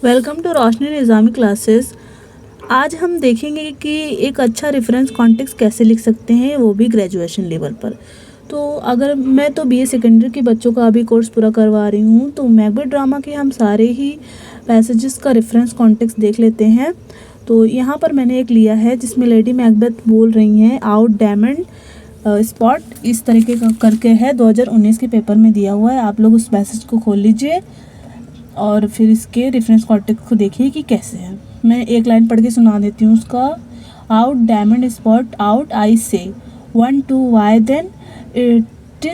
Welcome to Roshni Nizami classes. आज हम देखेंगे कि एक अच्छा रेफरेंस कॉन्टेक्स्ट कैसे लिख सकते हैं, वो भी ग्रेजुएशन लेवल पर। तो अगर मैं तो बीए सेकेंडरी के बच्चों का अभी कोर्स पूरा करवा रही हूँ, तो मैकबेथ ड्रामा के हम सारे ही पैसेजेस का रेफरेंस कॉन्टेक्स्ट देख लेते हैं। तो यहाँ पर मैंने एक लिया है जिसमें लेडी मैकबेथ बोल रही हैं आउट डायमंड स्पॉट, इस तरीके का करके है, 2019 के पेपर में दिया हुआ है। आप लोग उस पैसेज को खोल लीजिए और फिर इसके रेफरेंस कॉन्टेक्स्ट को देखिए कि कैसे है। मैं एक लाइन पढ़ के सुना देती हूँ उसका। Out diamond spot out I say 1 2 why then it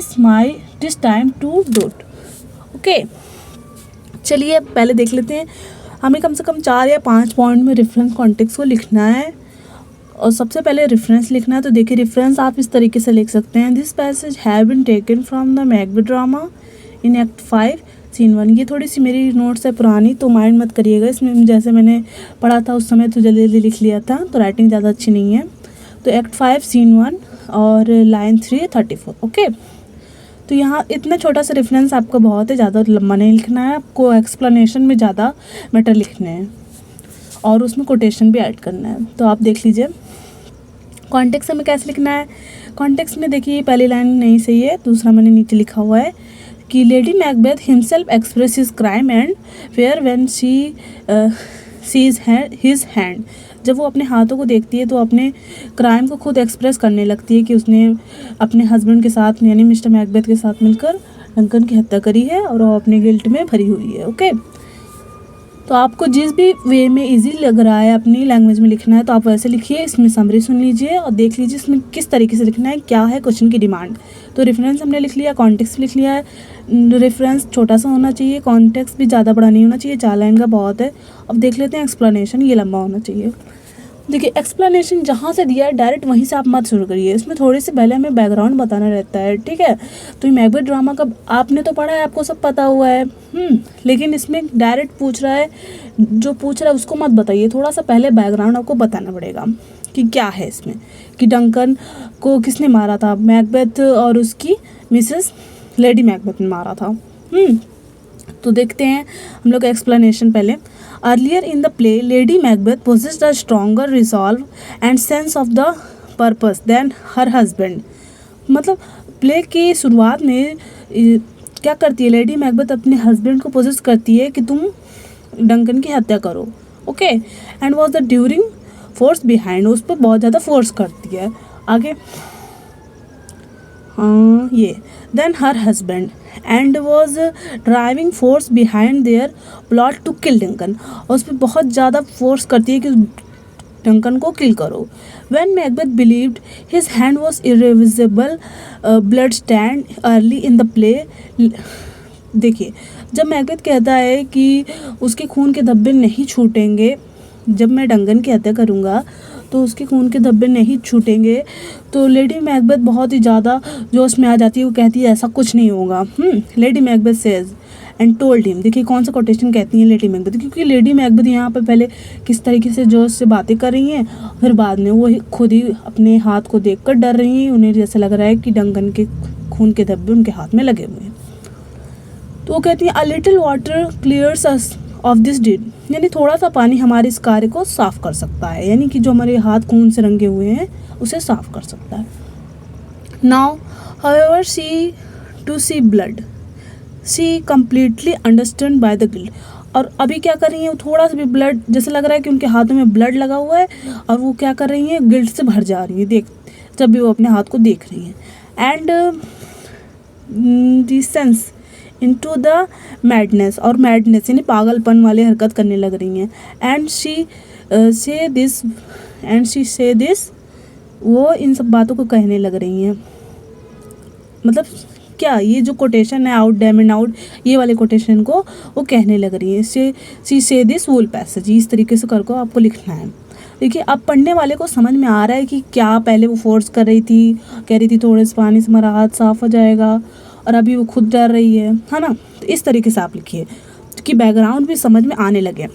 is time to do't. Okay, चलिए पहले देख लेते हैं। हमें कम से कम 4 या 5 पॉइंट में रेफरेंस कॉन्टेक्स्ट को लिखना है और सबसे पहले रेफरेंस लिखना है। तो देखिए रेफरेंस आप इस तरीके से लिख सकते हैं। This passage have been taken from the Macbeth drama in act 5 scene 1। ये थोड़ी सी मेरी नोट्स है पुरानी, तो माइंड मत करिएगा इसमें। जैसे मैंने पढ़ा था उस समय तो जल्दी जल्दी लिख लिया था, तो राइटिंग ज़्यादा अच्छी नहीं है। तो एक्ट 5 सीन 1 और लाइन 334। ओके, तो यहाँ इतना छोटा सा रेफरेंस आपका बहुत है, ज़्यादा लंबा नहीं लिखना है आपको। एक्सप्लेनेशन में ज़्यादा मैटर लिखने हैं और उसमें कोटेशन भी ऐड करना है। तो आप देख लीजिए कॉन्टेक्स्ट में कैसे लिखना है। कॉन्टेक्स्ट में देखिए पहली लाइन नहीं सही है, दूसरा मैंने नीचे लिखा हुआ है कि lady Macbeth himself express his crime and fair when she sees his hand. जब वो अपने हाथों को देखती है तो अपने क्राइम को खुद एक्सप्रेस करने लगती है कि उसने अपने हस्बैंड के साथ यानी मिस्टर मैकबेथ के साथ मिलकर डंकन की हत्या करी है और वो अपने गिल्ट में भरी हुई है। ओके, तो आपको जिस भी वे में इजी लग रहा है अपनी लैंग्वेज में लिखना है तो आप वैसे लिखिए। इसमें समरी सुन लीजिए और देख लीजिए इसमें किस तरीके से लिखना है, क्या है क्वेश्चन की डिमांड। तो रेफरेंस हमने लिख लिया, कॉन्टेक्स्ट लिख लिया है। रेफरेंस छोटा सा होना चाहिए, कॉन्टेक्स्ट भी ज़्यादा बड़ा नहीं होना चाहिए, 4 लाइन का बहुत है। अब देख लेते हैं एक्सप्लेनेशन, ये लंबा होना चाहिए। देखिए एक्सप्लेनेशन जहाँ से दिया है डायरेक्ट वहीं से आप मत शुरू करिए, इसमें थोड़ी सी पहले हमें बैकग्राउंड बताना रहता है, ठीक है। तो ये मैकबेथ ड्रामा का आपने तो पढ़ा है, आपको सब पता हुआ है, लेकिन इसमें डायरेक्ट पूछ रहा है, जो पूछ रहा है उसको मत बताइए, थोड़ा सा पहले बैकग्राउंड आपको बताना पड़ेगा कि क्या है इसमें, कि डंकन को किसने मारा था, मैकबेथ और उसकी मिसेस लेडी मैकबेथ ने मारा था। तो देखते हैं हम लोग एक्सप्लेनेशन पहले। Earlier in the play lady Macbeth possessed a stronger resolve and sense of the purpose than her husband। मतलब प्ले की शुरुआत में क्या करती है लेडी मैकबेथ, अपने हस्बैंड को पोजेस करती है कि तुम डंकन की हत्या करो। Okay, and was the during force behind, उस पर बहुत ज़्यादा फोर्स करती है। आगे ये then her husband and was driving force behind their plot to kill Duncan, और उस पर बहुत ज़्यादा फोर्स करती है कि डंकन को किल करो। When Macbeth believed his hand was irreversible blood stand early in the play. देखिए जब मैकबेथ कहता है कि उसके खून के धब्बे नहीं छूटेंगे जब मैं डंकन की हत्या करूँगा, तो उसके खून के धब्बे नहीं छूटेंगे, तो लेडी मैकबेथ बहुत ही ज़्यादा जोश में आ जाती है। वो कहती है ऐसा कुछ नहीं होगा। Lady Macbeth says and told him. देखिए कौन सा कोटेशन कहती हैं लेडी मैकबेथ, क्योंकि लेडी मैकबेथ यहाँ पर पहले किस तरीके से जोश से बातें कर रही हैं, फिर बाद में वो खुद ही अपने हाथ को देख कर डर रही हैं। उन्हें जैसे लग रहा है कि डंकन के खून के धब्बे उनके हाथ में लगे हुए हैं। तो वो कहती हैं a little water clears us of this deed, यानी थोड़ा सा पानी हमारे इस कार्य को साफ कर सकता है, यानी कि जो हमारे हाथ खून से रंगे हुए हैं उसे साफ कर सकता है। Now however see to see blood see completely understand by the guilt. और अभी क्या कर रही हैं, थोड़ा सा भी ब्लड, जैसे लग रहा है कि उनके हाथों में ब्लड लगा हुआ है और वो क्या कर रही हैं, गिल्ट से भर जा रही है देख जब भी वो अपने हाथ को देख रही हैं। And the sense into the madness, और मैडनेस यानी पागलपन वाली हरकत करने लग रही हैं। एंड शी से दिस, वो इन सब बातों को कहने लग रही हैं। मतलब क्या, ये जो कोटेशन है आउट डायमंड आउट, ये वाले कोटेशन को वो कहने लग रही है। शी से दिस वुल पैसेज, इस तरीके से करके आपको लिखना है। देखिए अब पढ़ने वाले को समझ में आ रहा है कि क्या पहले वो फोर्स कर रही थी, कह रही थी थोड़े से पानी से हमारा हाथ साफ हो जाएगा, और अभी वो खुद डर रही है ना। तो इस तरीके से आप लिखिए कि बैकग्राउंड भी समझ में आने लगे।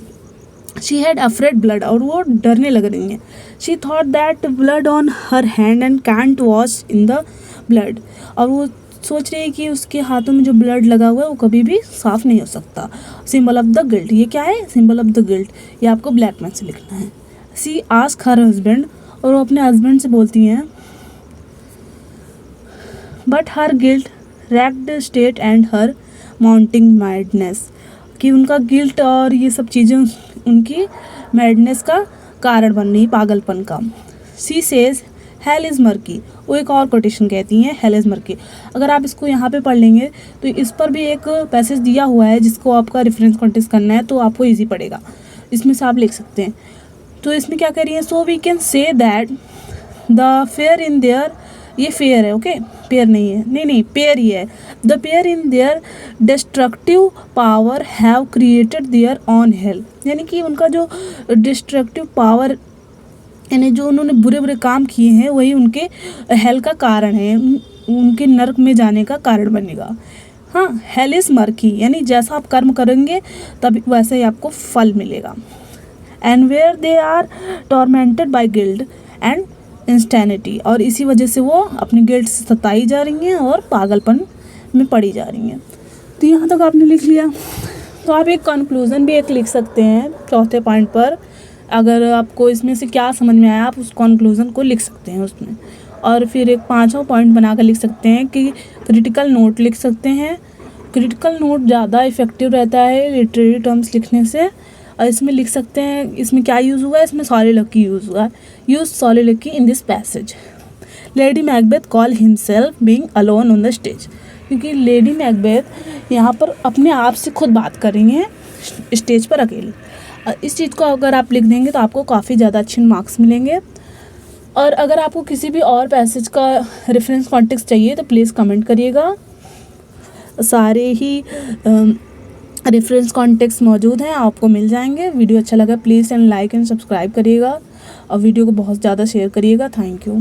शी हैड अफ्रेड ब्लड, और वो डरने लग रही हैं। She thought that blood on her hand and can't wash in the blood, और वो सोच रही है कि उसके हाथों में जो ब्लड लगा हुआ है वो कभी भी साफ़ नहीं हो सकता। सिंबल ऑफ द गिल्ट, ये क्या है? Symbol of the guilt. ये आपको ब्लैक पेन से लिखना है। सी आस्क हर हस्बैंड, और वो अपने हस्बैंड से बोलती हैं, but her guilt raked state and her mounting madness, कि उनका गिल्ट और ये सब चीज़ें उनकी मैडनेस का कारण बन रही, पागलपन का। She says hell is murky, वो एक और कोटेशन कहती हैं, हेल इज़ मर्की। अगर आप इसको यहाँ पे पढ़ लेंगे तो इस पर भी एक पैसेज दिया हुआ है जिसको आपका रेफरेंस कॉन्टेक्स्ट करना है, तो आपको इजी पड़ेगा, इसमें से आप लिख सकते हैं। तो इसमें क्या कह रही है? So we can say that the fair in there, ये फेयर है, ओके, पेयर नहीं है, नहीं पेयर ही है। The pair in their destructive power have created there on hell, यानी कि उनका जो डिस्ट्रक्टिव पावर, यानी जो उन्होंने बुरे बुरे काम किए हैं वही उनके हेल का कारण है, उनके नरक में जाने का कारण बनेगा। हाँ, हेल इज़ मर्की, यानी जैसा आप कर्म करेंगे तब वैसे ही आपको फल मिलेगा। And where they are tormented by guilt and insanity, और इसी वजह से वो अपनी गिल्ट से सताई जा रही हैं और पागलपन में पड़ी जा रही हैं। तो यहाँ तक आपने लिख लिया। तो आप एक कंक्लूज़न भी एक लिख सकते हैं चौथे पॉइंट पर। अगर आपको इसमें से क्या समझ में आया आप उस कंक्लूज़न को लिख सकते हैं उसमें। और फिर एक पांचवा पॉइंट बनाकर लिख सकते हैं कि क्रिटिकल नोट लिख सकते हैं। क्रिटिकल नोट ज़्यादा इफेक्टिव रहता है लिटरेरी टर्म्स लिखने से। और इसमें लिख सकते हैं, इसमें क्या यूज़ हुआ है? इसमें सॉलिलोक्वी यूज़ हुआ है। Use soliloquy in this passage. Lady Macbeth call himself being alone on the stage, क्योंकि लेडी मैकबेथ यहाँ पर अपने आप से खुद बात कर रही हैं स्टेज पर अकेले। इस चीज़ को अगर आप लिख देंगे तो आपको काफ़ी ज़्यादा अच्छे मार्क्स मिलेंगे। और अगर आपको किसी भी और पैसेज का रेफरेंस कॉन्टेक्स्ट चाहिए तो प्लीज़ कमेंट करिएगा। सारे ही रेफरेंस कॉन्टेक्स्ट मौजूद हैं, आपको मिल जाएंगे। वीडियो अच्छा लगा please and like and subscribe करिएगा और वीडियो को बहुत ज़्यादा शेयर करिएगा। Thank you.